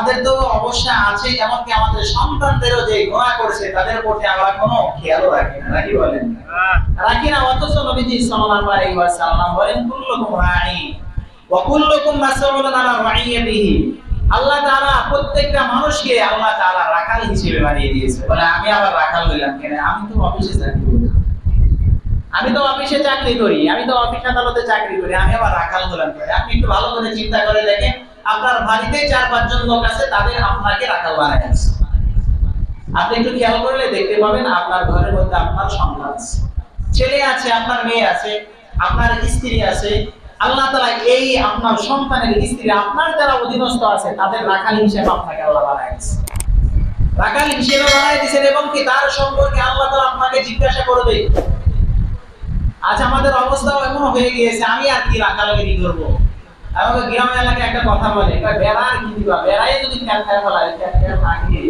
আমাদের তো অবশ্যই আছে, এমনকি আমাদের সন্তানদেরও যে গুনাহ করেছে তাদের প্রতি আমরা কোনো খেয়ালও রাখি না, নাকি বলেন? রাখি না। অথচ নবীজি সাল্লাল্লাহু আলাইহি ওয়াসাল্লাম বলেন কুল্লুকুম রাঈ ওয়া কুল্লুকুম মাসউলুন আলা রাঈয়াতিহি। আল্লাহ তাআলা প্রত্যেকটা মানুষকে আল্লাহ তাআলা রাখাল হিসেবে বানিয়ে দিয়েছে। বলে আমি আবার রাখাল হইলাম কেন? আমি তো অফিসে চাকরি করি, আমি তো অফিসে চাকরি করি, আমি তো অফিস আদালতে চাকরি করি, আমি আবার রাখাল হলাম কেন? আপনি একটু ভালো করে চিন্তা করে দেখেন, আপনার বাড়িতে 4-5 জন লোক আছে, তাদের আপনাকে রাখাল বানায় আছে। আপনি একটু খেয়াল করলে দেখতে পাবেন আপনার ঘরের মধ্যে আপনার সন্তান আছে, ছেলে আছে, আপনার মেয়ে আছে, আপনার স্ত্রী আছে। আল্লাহ তাআলা এই আপনার সন্তানের স্ত্রী আপনার যারা অধীনস্থ আছে তাদের রাখাল হিসেবে আপনাকে আল্লাহ বানাইছে, রাখাল হিসেবে বানাইছেন। এবং কি তার সম্পর্কে আল্লাহ তাআলা আপনাকে জিজ্ঞাসা করবে। আজ আমাদের অবস্থা এমন হয়ে গিয়েছে, আমি আর কি রাখালগিরি করব? আমাদের গ্রাম এলাকায় একটা কথা বলে, বেড়া আর কি দিবা, বেড়াই যদি খেয়াল খেয়াল ফেলায় খেয়াল রাখিয়ে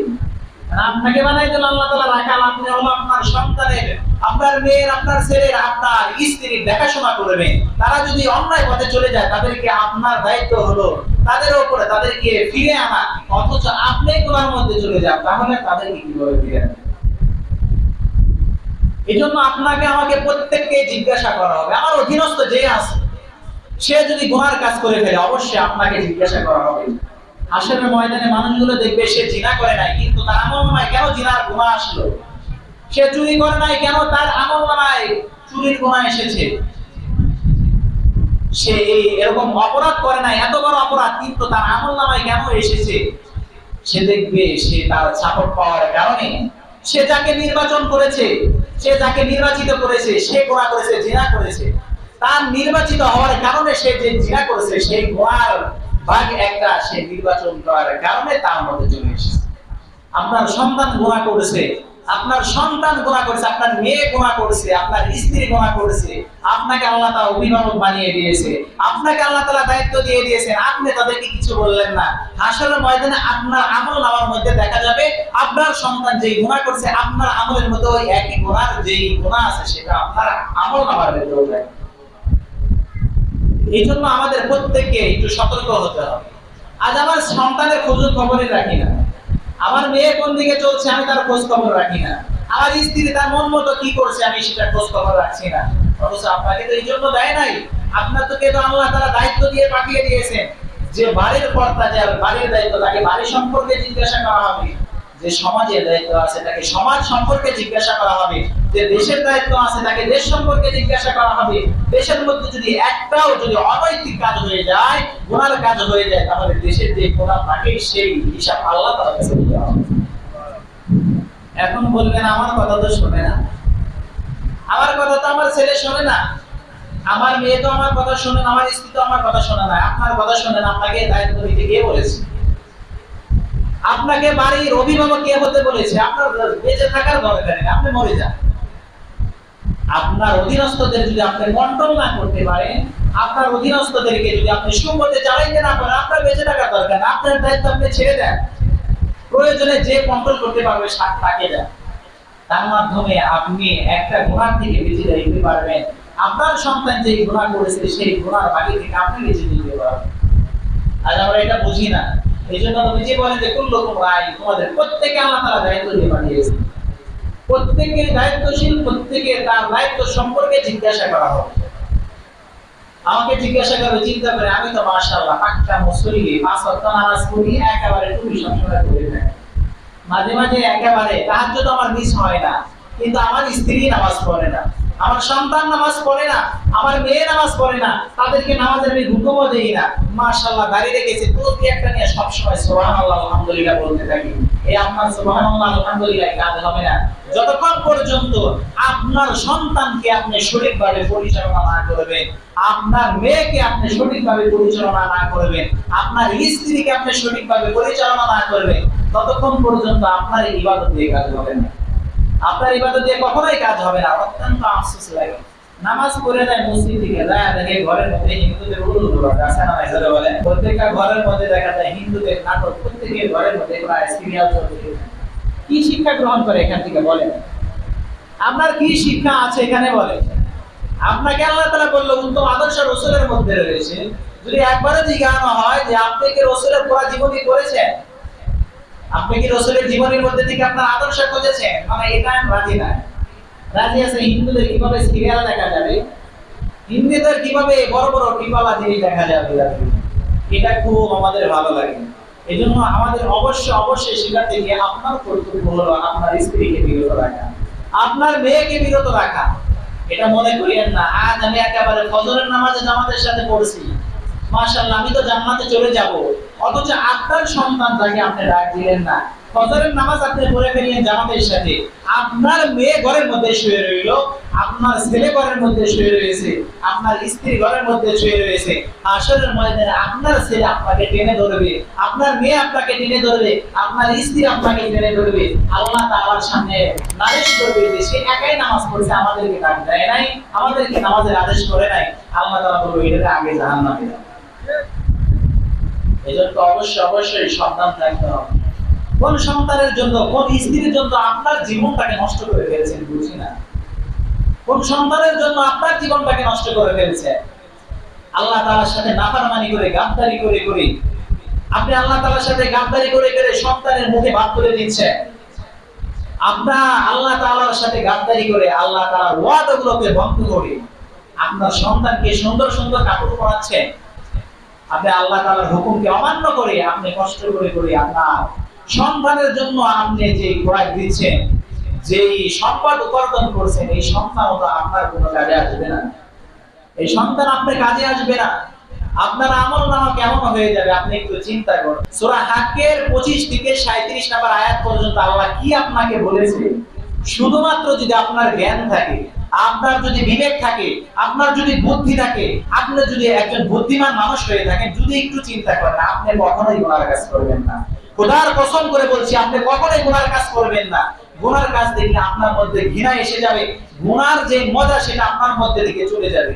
আপনাকে বানাই দিল আল্লাহ তাআলা রাখাল। আপনি হলো আপনার সন্তানের, আপনার মেয়ের, আপনার ছেলের, আপনার স্ত্রীর দেখাশোনা করবেন। তারা যদি অন্যায় পথে চলে যায় তাদেরকে আপনার দায়িত্ব হলো তাদের উপরে তাদেরকে ফিরে আনা। অথচ আপনি গুনাহের মধ্যে চলে যান, তাহলে তাদেরকে কিভাবে ফিরে আনবেন? এজন্য আপনাকে আমাকে প্রত্যেককে জিজ্ঞাসা করা হবে। আমার অধীনস্থ যে আছে সে যদি গুনার কাজ করে ফেলে অবশ্যই আপনাকে জিজ্ঞাসা করা হবে। হাসরের ময়দানে মানুষগুলো দেখবে সে জিনা করে নাই, কিন্তু তার আমলনামায় কেন জিনার গুনাহ আসলো? সে চুরি করে নাই, কেন তার আমলনামায় চুরির গুনাহ এসেছে? সে এরকম অপরাধ করে নাই, এত বড় অপরাধ, কিন্তু তার আমলনামায় কেন এসেছে? সে দেখবে সে তার সাপোর্ট পাওয়ার কারণে সে যাকে নির্বাচন করেছে, সে যাকে নির্বাচিত করেছে, সে গুনাহ করেছে, জিনা করেছে। তার নির্বাচিত হওয়ার কারণে সে যে জিনা করেছে সেই গুনার ভাগ একটা সে নির্বাচন করার কারণে তার মধ্যে চলে এসেছে। আপনার সন্তান গুনাহ করেছে, আপনার সন্তান গুনাহ করেছে, আপনার মেয়ে গুনাহ করেছে, আপনার স্ত্রী গুনাহ করেছে, আপনাকে আল্লাহ তাআলা অভিভাবক বানিয়ে দিয়েছে, আপনাকে আল্লাহ তাআলা দায়িত্ব দিয়ে দিয়েছেন, আপনি তাদেরকে কিছু বললেন না। হাসরের ময়দানে আপনার আমলনামার মধ্যে দেখা যাবে আপনার সন্তান যেই গুনাহ করেছে আপনার আমলের মধ্যে ওই একই গুনার যেই গুনাহ আছে সেটা আপনার আমলনামার মধ্যে যায়। এই জন্য আমাদের প্রত্যেককে একটু সতর্ক হতে হবে। আজ আমার সন্তানের খোঁজ খবরই রাখি না, আমার মেয়ে কোন দিকে চলছে আমি তার খোঁজ খবর রাখি না, আমার স্ত্রী তার মন মতো কি করছে আমি সেটা খোঁজ খবর রাখছি না। অথচ আপনাকে তো এই জন্য দেয় নাই, আপনার তো আল্লাহ তাআলা দায়িত্ব দিয়ে পাঠিয়ে দিয়েছেন যে বাড়ির কর্তা, যে বাড়ির দায়িত্ব তাকে বাড়ি সম্পর্কে জিজ্ঞাসা করা হবে, যে সমাজের দায়িত্ব আছে তাকে সমাজ সম্পর্কে জিজ্ঞাসা করা হবে, যে দেশের দায়িত্ব আছে তাকে দেশ সম্পর্কে জিজ্ঞাসা করা হবে। দেশের মধ্যে যদি একটাও যদি অনৈতিক কাজ হয়ে যায়, গুনার কাজ হয়ে যায়, তাহলে দেশের যে গুনাহ থাকে সেই হিসাব আল্লাহ তাআলার কাছে দিতে হবে। এখন বলবেন আমার কথা তো শোনে না, আমার কথা তো আমার ছেলে শোনে না, আমার মেয়ে তো আমার কথা শোনে না, আমার স্ত্রী তো আমার কথা শোনে না। আপনার কথা শোনেন, আপনাকে দায়িত্ব দিতে কে বলেছে? আপনাকে বাড়ির অভিভাবক কে হতে বলেছে? আপনার বেঁচে থাকার দরকার নেই, আপনি মরে যান। আপনার অধীনস্থদের যদি আপনি কন্ট্রোল না করতে পারেন, আপনার অধীনস্থদেরকে যদি আপনি সুমতে চালাইতে না পারেন, আপনার বেঁচে থাকার দরকার নেই, আপনার দায়িত্ব আপনি ছেড়ে দেন। প্রয়োজনে যে কন্ট্রোল করতে পারবে তাকে দেন। তার মাধ্যমে আপনি একটা গুনাহ থেকে বেঁচে যেতে পারবেন। আপনার সন্তান যে গুনাহ করেছে সেই গুনার বাড়ি থেকে আপনি বেঁচে যেতে পারবেন। আজ আমরা এটা বুঝি না। এই জন্য নবীজি বলেন যে কুল্লুকুম রাঈ, তোমাদের প্রত্যেকে আল্লাহ তাআলা দায়িত্ব দিয়ে পাঠিয়েছেন। প্রত্যেকে দায়িত্বশীল, প্রত্যেকে তার দায়িত্ব সম্পর্কে জিজ্ঞাসা করা হবে। আমাকে জিজ্ঞাসা করে চিন্তা করে, আমি তো মাশাআল্লাহ পাক্কা মুসল্লি, 5 ওয়াক্ত নামাজ পড়ি, একেবারে টুপি সবসময় পরে থাকি, মাঝে মাঝে একেবারে তাহাজ্জুদ আমার মিস হয় না, কিন্তু আমার স্ত্রী নামাজ পড়ে না, আমার সন্তান নামাজ পড়ে না, আমার মেয়ে নামাজ পড়ে না, তাদেরকে নামাজের আমি হুকুমও দেই না। মাশাআল্লাহ দাঁড়িয়ে রেখেছে, টুপি একটা নিয়ে সব সময় সুবহানাল্লাহ আলহামদুলিল্লাহ বলতে থাকি। এই আপনার সুবহানাল্লাহ আলহামদুলিল্লাহ কাজ হবে না যতক্ষণ পর্যন্ত আপনার সন্তানকে আপনি সঠিকভাবে পরিচালনা না করবেন, আপনার মেয়েকে আপনি সঠিকভাবে পরিচালনা না করবেন, আপনার স্ত্রীকে আপনি সঠিকভাবে পরিচালনা না করবেন, ততক্ষণ পর্যন্ত আপনার ইবাদত দিয়ে কাজ হবে না। আপনার ইবাদত দিয়ে কখনোই কাজ হবে না। অত্যন্ত আফসোস লাগে, নামাজ পড়ে যায় মসজিদ থেকে যায়, দেখে ঘরের মধ্যে হিন্দুদের উলুদুল আছে না এসে বলে, প্রত্যেকটা ঘরের মধ্যে দেখা যায় হিন্দুদের নাটক, প্রত্যেকের ঘরের মধ্যে প্রায় সিরিয়াল চলছে। কি শিক্ষা গ্রহণ করে এখান থেকে বলেন? আপনার কি শিক্ষা আছে এখানে বলেন? আপনাকে আল্লাহ তাআলা বলল উত্তম আদর্শ রাসূলের মধ্যে রয়েছে। যদি একবারে জিজ্ঞাসা হয় যে আপনি কি রাসূলের পুরো জীবনী করেছেন, আপনি কি রাসূলের জীবনের মধ্যে থেকে আপনার আদর্শ খুঁজেছেন? মানে এটা আমি রাজি না। রাজি আছে হিন্দুদের কিভাবে সিরিয়াল দেখা যাবে, হিন্দুদের কিভাবে বড় বড় টিপালা জিনিস দেখা যাবে, এটা খুব আমাদের ভালো লাগে। এই জন্য আমাদের অবশ্যই সেটা থেকে আপনার কর্তব্য হলো আপনার স্ত্রীকে বিরত রাখা, আপনার মেয়েকে বিরত রাখা। এটা মনে করিয়েন না আজ আমি একেবারে ফজরের নামাজে জামাতের সাথে পড়ছি, মাশাআল্লাহ আমি তো জান্নাতে চলে যাব, অথচ আপনার সন্তানটাকে আপনি ডাক দিলেন না। ফজরের নামাজ আপনি পড়ে ফেললেন জামাতের সাথে, আপনার মেয়ে ঘরের মধ্যে শুয়ে রইল, আপনার ছেলে ঘরের মধ্যে শুয়ে রয়েছে, আপনার স্ত্রী ঘরের মধ্যে শুয়ে রয়েছে। হাসরের ময়দানে আপনার ছেলে আপনাকে টেনে ধরবে, আপনার মেয়ে আপনাকে টেনে ধরবে, আপনার স্ত্রী আপনাকে টেনে ধরবে। আল্লাহ তাআলার সামনে নালিশ করবে যে সে একাই নামাজ পড়ছে, আমাদেরকে ডাক দেয় নাই, আমাদেরকে নামাজের আদেশ করে নাই। আল্লাহ তাআলা বলবে এটাকে আগে জাহান্নামে দাও। এজন্য অবশ্যই সাবধান থাকতে হবে। কোন সন্তানের জন্য, কোন স্ত্রীর জন্য আপনার জীবনটাকে নষ্ট করে ফেলেছেন বুঝি না। কোন সন্তানের জন্য আপনার জীবনটাকে নষ্ট করে ফেলেছে, আল্লাহ তাআলার সাথে নাফরমানি করে, গাদ্দারি করে আপনি আল্লাহ তাআলার সাথে গাদ্দারি করে সন্তানের মুখে ভাত তুলে দিচ্ছেন। আপনার আল্লাহ তাআলার সাথে গাদ্দারি করে, আল্লাহ তাআলার ওয়াদাগুলোকে ভঙ্গ করে আপনার সন্তানকে সুন্দর সুন্দর কাপড় পরাচ্ছেন। আপনি আল্লাহ তাআলার হুকুমকে অমান্য করে আপনি কষ্ট করে আপনার সন্তানের জন্য আপনি যে খোরাক দিচ্ছেন, যেই সম্পদ উপার্জন করছেন, এই সন্তান তো আপনার কোনো কাজে আসবে না। এই সন্তান আপনার কাজে আসবে না। আপনার আমলনামা কেমন হয়ে যাবে আপনি একটু চিন্তা করুন। সূরা হাক্কের 25 থেকে 37 নম্বর আয়াত পর্যন্ত আল্লাহ কি আপনাকে বলেছে, শুধুমাত্র যদি আপনার জ্ঞান থাকে, আপনার যদি বিবেক থাকে, আপনার যদি বুদ্ধি থাকে, আপনি যদি একজন বুদ্ধিমান মানুষ হয়ে থাকেন, যদি একটু চিন্তা করেন, আপনি কখনোই গুনার কাজ করবেন না। খোদার কসম করে বলছি, আপনি কখনোই গুনার কাজ করবেন না। গুনার কাজ দেখলে আপনার মধ্যে ঘৃণা এসে যাবে, গুনার যে মজা সেটা আপনার মধ্যে থেকে চলে যাবে।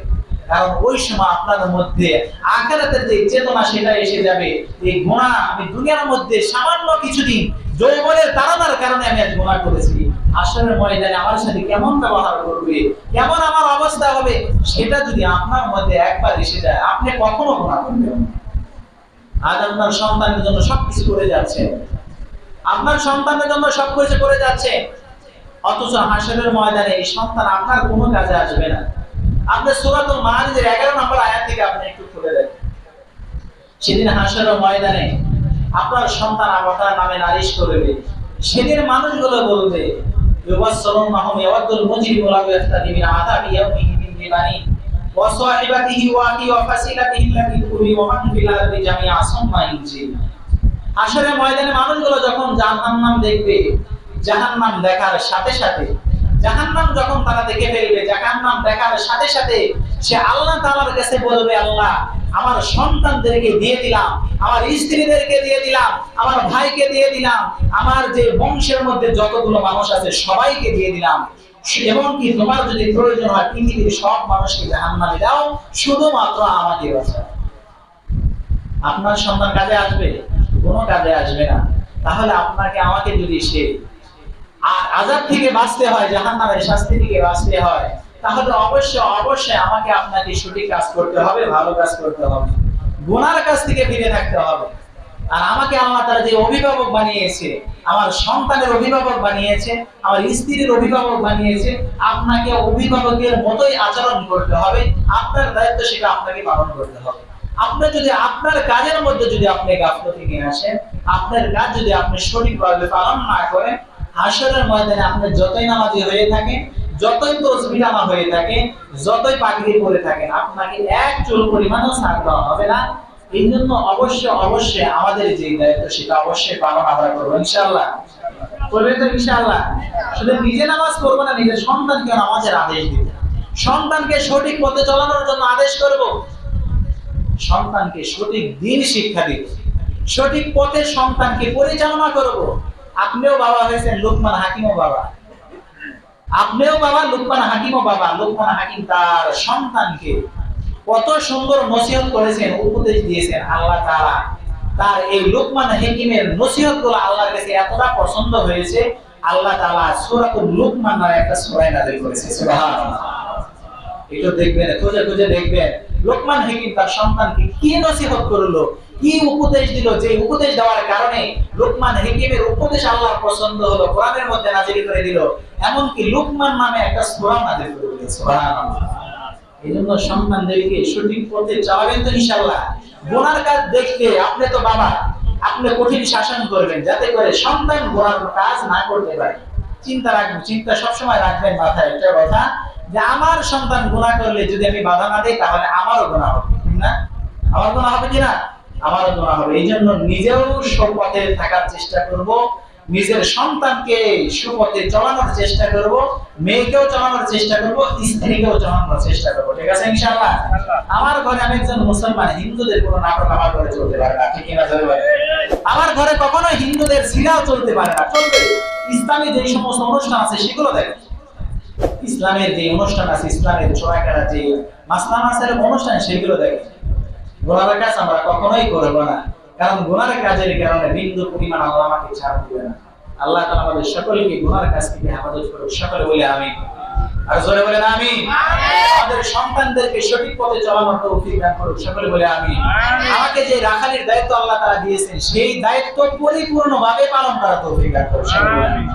কারণ ওই সময় আপনার মধ্যে আখিরাতের যে চেতনা সেটা এসে যাবে। এই গুনাহ আমি দুনিয়ার মধ্যে সামান্য কিছুদিন যৌবনের তাড়নার কারণে আমি আজ গুনাহ করেছি, আসরের ময়দানে আমার সাথে কেমন ব্যবহার করবে, কেমন আমার অবস্থা হবে, সেটা যদি আপনার মধ্যে একবার এসে যায়, আপনি কখনো গুনাহ করবেন না। আজ আপনার সন্তানের জন্য সবকিছু করে যাচ্ছে, আপনার সন্তানের জন্য সবকিছু করে যাচ্ছে, অথচ হাসরের ময়দানে এই সন্তান আপনার কোনো কাজে আসবে না। আপনি সূরাতুল মাআরিজের 11 নম্বর আয়াত থেকে আপনি একটু খুলে দেখেন। সেদিন হাসরের ময়দানে আপনার সন্তান আপনার নামে নালিশ করবে। সেদিন মানুষগুলো বলবে ইউবাসসালুন মাহুম ইয়াওয়াদুল মুজরিমু লাউ ইয়াফতাদি মিন আযাবি ইয়াউমিহি বিন লিবানি ওয়া সাহিবাতিহি ওয়া আখি ওয়া ফাসিলাতিহি আল্লাতী তুরি ওয়া মান ফিল আরদি জামিআ সুম্মা ইনজি। হাসরের ময়দানে মানুষগুলো যখন জাহান্নাম দেখবে, জাহান্নাম দেখার সাথে সাথে, জাহান্নাম যখন তারা দেখে ফেলবে, জাহান্নাম দেখার সাথে সাথে সে আল্লাহ তাআলার কাছে বলবে, আল্লাহ আমার সন্তানদেরকে দিয়ে দিলাম, আমার স্ত্রীদেরকে দিয়ে দিলাম, আমার ভাইকে দিয়ে দিলাম, আমার যে বংশের মধ্যে যতগুলো মানুষ আছে সবাইকে দিয়ে দিলাম, এমনকি তোমার যদি প্রয়োজন হয় পৃথিবীর সব মানুষকে জাহান্নামে দাও, শুধুমাত্র আমাকে বাঁচাও। আপনার সন্তান কাজে আসবে? কোনো কাজে আসবে না। তাহলে আপনাকে আমাকে যদি সে আযাব থেকে বাঁচতে হয়, জাহান্নামের শাস্তি থেকে বাঁচতে হয়, তাহলে অবশ্যই আমাকে আপনাকে সঠিক কাজ করতে হবে, ভালো কাজ করতে হবে, গুনার কাছ থেকে ফিরে থাকতে হবে। আর আমাকে আল্লাহ তাআলা যে অভিভাবক বানিয়েছে, আমার সন্তানের অভিভাবক বানিয়েছে, আমার স্ত্রীর অভিভাবক বানিয়েছে, আপনাকে অভিভাবকের মতোই আচরণ করতে হবে। আপনার দায়িত্ব সেটা আপনাকে পালন করতে হবে। আপনি যদি আপনার কাজের মধ্যে যদি আপনি গাফলতি নিয়ে আসেন, আপনার কাজ যদি আপনি সঠিকভাবে পালন না করেন, হাসরের ময়দানে আপনি যতই নামাজি হয়ে থাকেন, যতই তাসবিহ জামা হয়ে থাকে, যতই পাগড়ি পরে থাকেন, আপনাকে এক চুল পরিমাণও ছাড় দেওয়া হবে না। এই জন্য অবশ্যই আমাদের যে দায়িত্ব সেটা অবশ্যই পালন আমরা করবো ইনশাআল্লাহ। করবেন তো ইনশাআল্লাহ? শুধু নিজে নামাজ পড়বো না, নিজের সন্তানকে নামাজের আদেশ দিব, সন্তানকে সঠিক পথে চালানোর জন্য আদেশ করব, সন্তানকে সঠিক দ্বীন শিক্ষা দিব, সঠিক পথে সন্তানকে পরিচালনা করব। আপনিও বাবা হয়েছেন, লুকমান হাকিমও বাবা, আপনিও বাবা, লুকমান হাকিমও বাবা। লুকমান হাকিম তার সন্তানকে কত সুন্দর নসিহত করেছেন, উপদেশ দিয়েছেন। আল্লাহ তাআলা তার এই লুকমান হাকিমের নসিহতগুলো আল্লাহর কাছে এতটা পছন্দ হয়েছে, আল্লাহ তাআলা সূরাতুল লুকমান নামে একটা সূরা নাযিল করেছে। সুবহানাল্লাহ। একটু দেখবেন, খুঁজে দেখবেন লুকমান হাকিম তার সন্তানকে কি নসিহত করলো, কি উপদেশ দিল, যে উপদেশ দেওয়ার কারণে লুকমান হাকিমের উপদেশ আল্লাহর পছন্দ হলো, কোরআনের মধ্যে নাযিল করে দিল। এমনকি লুকমান নামে একটা সূরা নাযিল করে দিল। সুবহানাল্লাহ। এইজন্য সন্তানদেরকে সঠিক পথে চালাবেন তো ইনশাআল্লাহ। গুনার কাজ দেখতে আপনি তো বাবা, আপনি কঠিন শাসন করবেন যাতে করে সন্তান গুনার কাজ না করতে পারে। চিন্তা রাখবেন, চিন্তা সবসময় রাখবেন মাথায় একটা কথা, যে আমার সন্তান গুনাহ করলে যদি আমি বাধা না দিই তাহলে আমারও গুনাহ হবে, ঠিক না? আমার গুনাহ হবে কিনা? আমারও গুনাহ হবে। এই জন্য নিজেও সুপথে থাকার চেষ্টা করব, নিজের সন্তানকে সুপথে চলানোর চেষ্টা করব, মেয়েকেও চলানোর চেষ্টা করব, স্ত্রীকেও চলানোর চেষ্টা করব। ঠিক আছে ইনশাআল্লাহ? আমার ঘরে আমি একজন মুসলমান, হিন্দুদের কোনো নাটক আমার ঘরে চলতে পারে না, ঠিক কিনা? জোরে বলেন। আমার ঘরে কখনো হিন্দুদের সিরিয়াল চলতে পারে না, চলবে ইসলামী যে সমস্ত অনুষ্ঠান আছে সেগুলো দেখেন। ইসলামের যে অনুষ্ঠান আছে, ইসলামের চোরাকাটা যে মাসলা মাসের অনুষ্ঠান, সেগুলো দেখেন। গুনাহের কাজ আমরা কখনোই করব না, কারণ গুনাহের কাজের কারণে বিন্দু পরিমাণ আল্লাহ আমাকে ছাড় দিবে না। আল্লাহ তাআলা আমাদের সকলকে গুনাহের কাজ থেকে হেফাজত করুক। সকলে বলে আমিন। আর জোরে বলেন আমিন। আমাদের সন্তানদেরকে সঠিক পথে চলানোর তৌফিক দান করুক। সকলে বলে আমিন। আমাকে যে রাখালির দায়িত্ব আল্লাহ তাআলা দিয়েছেন, সেই দায়িত্ব পরিপূর্ণভাবে পালন করার তৌফিক দান করুক। সকলে বলে আমিন।